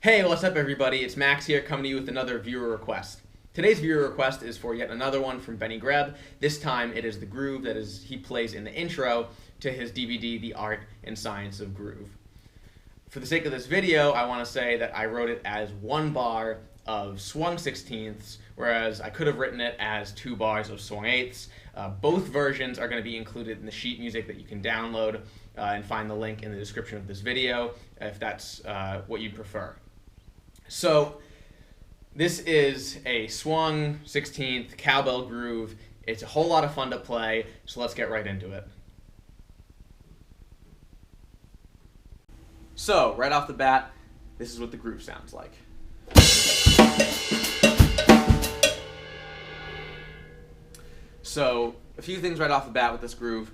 Hey, what's up everybody? It's Max here coming to you with another viewer request. Today's viewer request is for yet another one from Benny Greb. This time it is the groove that he plays in the intro to his DVD, The Art and Science of Groove. For the sake of this video, I want to say that I wrote it as 1 bar of swung 16ths, whereas I could have written it as 2 bars of swung 8ths. Both versions are going to be included in the sheet music that you can download and find the link in the description of this video if that's what you'd prefer. So this is a swung 16th cowbell groove. It's a whole lot of fun to play, so let's get right into it. So right off the bat, this is what the groove sounds like. So a few things right off the bat with this groove.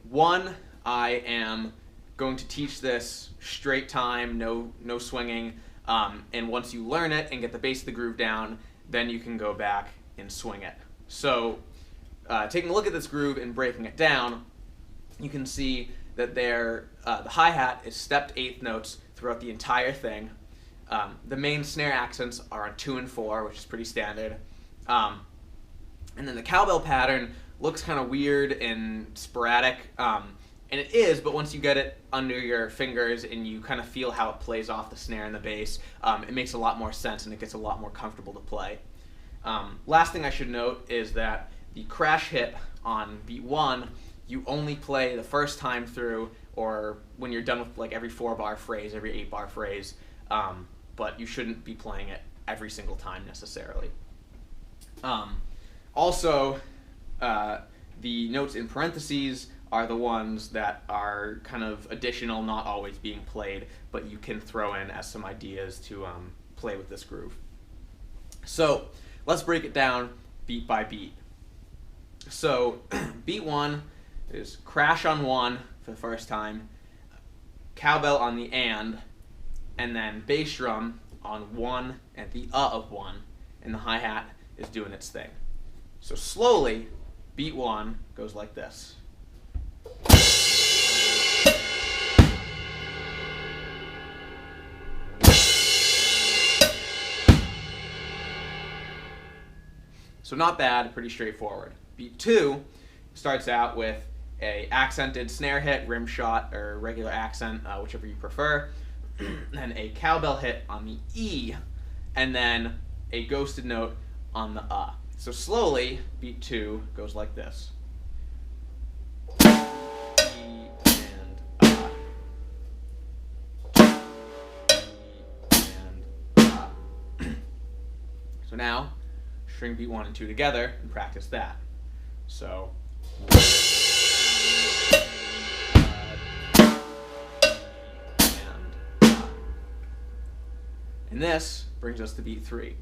One, I am going to teach this straight time, no swinging. And once you learn it and get the base of the groove down, then you can go back and swing it. So taking a look at this groove and breaking it down, you can see that the hi-hat is stepped 8th notes throughout the entire thing. The main snare accents are on 2 and 4, which is pretty standard. And then the cowbell pattern looks kind of weird and sporadic. And it is, but once you get it under your fingers and you kind of feel how it plays off the snare and the bass, it makes a lot more sense and it gets a lot more comfortable to play. Last thing I should note is that the crash hit on beat 1, you only play the first time through or when you're done with like every 4-bar phrase, every 8-bar phrase, but you shouldn't be playing it every single time necessarily. Also, the notes in parentheses are the ones that are kind of additional, not always being played, but you can throw in as some ideas to play with this groove. So let's break it down beat by beat. So beat 1 is crash on 1 for the first time, cowbell on the and then bass drum on 1 and the of 1, and the hi-hat is doing its thing. So slowly, beat 1 goes like this. So not bad, pretty straightforward. Beat 2 starts out with a accented snare hit, rim shot, or regular accent, whichever you prefer, then a cowbell hit on the E, and then a ghosted note on the So slowly, beat 2 goes like this. So now, string beat 1 and 2 together and practice that. So. And this brings us to beat 3.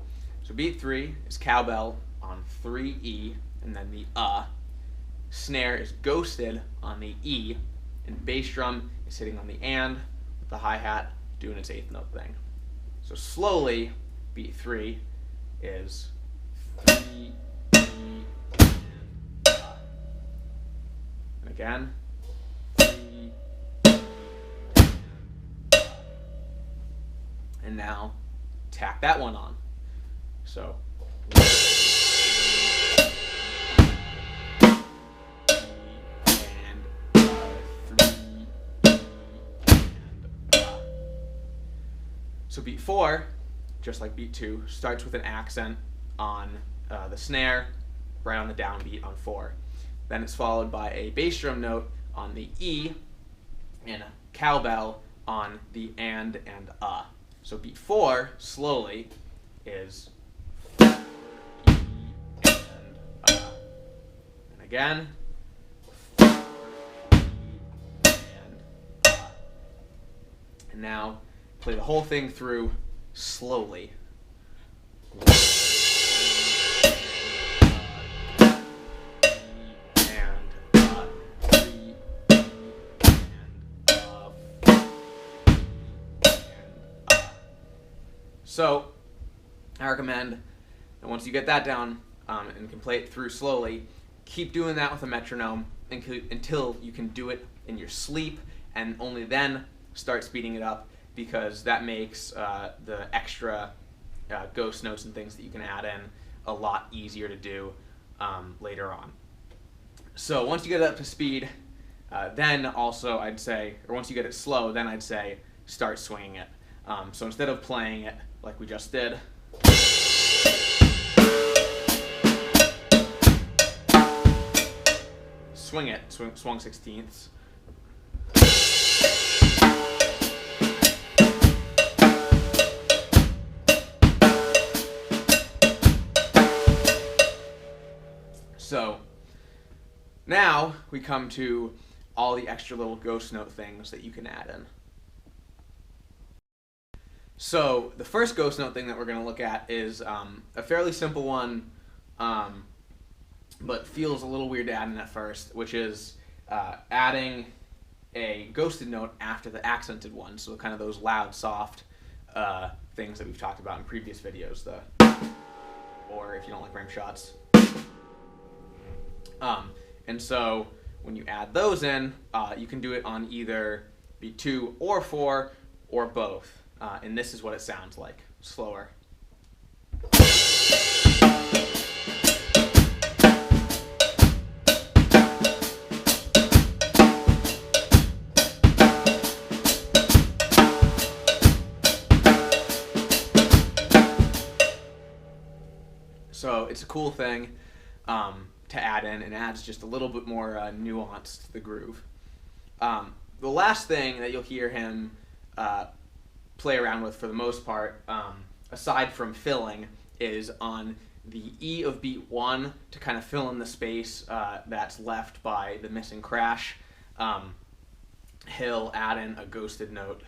So beat 3 is cowbell on 3E and then the snare is ghosted on the E, and bass drum is hitting on the and with the hi-hat doing its 8th note thing. So slowly, beat 3 is 3, E, and and again, 3, E, and now tack that one on. So So beat 4, just like beat 2, starts with an accent on the snare, right on the downbeat on 4. Then it's followed by a bass drum note on the E and a cowbell on the and So beat 4, slowly, is 4, E, and And again, 4, E, and And now, play the whole thing through slowly. So I recommend that once you get that down and can play it through slowly, keep doing that with a metronome until you can do it in your sleep, and only then start speeding it up because that makes the extra ghost notes and things that you can add in a lot easier to do later on. So once you get it up to speed, then also I'd say, or once you get it slow, then I'd say start swinging it. So instead of playing it like we just did, swing it, swung 16ths. So now we come to all the extra little ghost note things that you can add in. So the first ghost note thing that we're going to look at is a fairly simple one, but feels a little weird to add in at first, which is adding a ghosted note after the accented one. So kind of those loud, soft things that we've talked about in previous videos, or if you don't like rim shots. And so when you add those in, you can do it on either beat 2 or 4 or both. And this is what it sounds like, slower. So it's a cool thing to add in, and adds just a little bit more nuance to the groove. The last thing that you'll hear him play around with for the most part, aside from filling, is on the E of beat 1 to kind of fill in the space that's left by the missing crash. He'll add in a ghosted note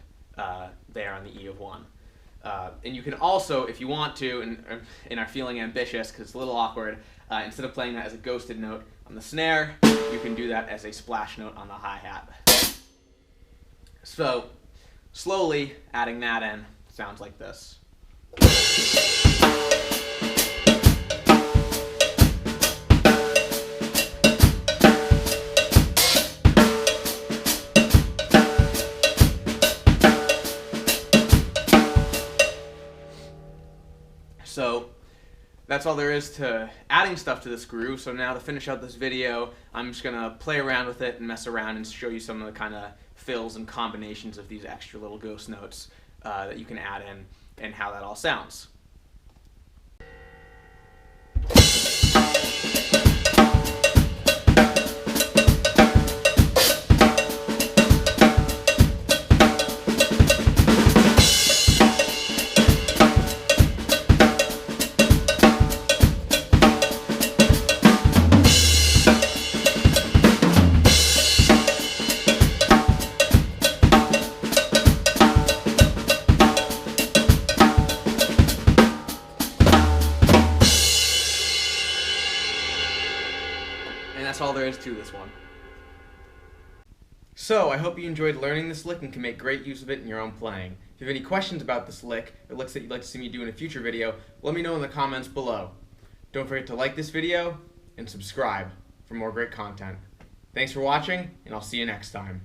there on the E of 1. And you can also, if you want to, and are feeling ambitious because it's a little awkward, instead of playing that as a ghosted note on the snare, you can do that as a splash note on the hi-hat. So slowly adding that in sounds like this. So that's all there is to adding stuff to this groove. So now to finish out this video, I'm just going to play around with it and mess around and show you some of the kind of fills and combinations of these extra little ghost notes that you can add in and how that all sounds. And that's all there is to this one. So I hope you enjoyed learning this lick and can make great use of it in your own playing. If you have any questions about this lick, or licks that you'd like to see me do in a future video, let me know in the comments below. Don't forget to like this video and subscribe for more great content. Thanks for watching, and I'll see you next time.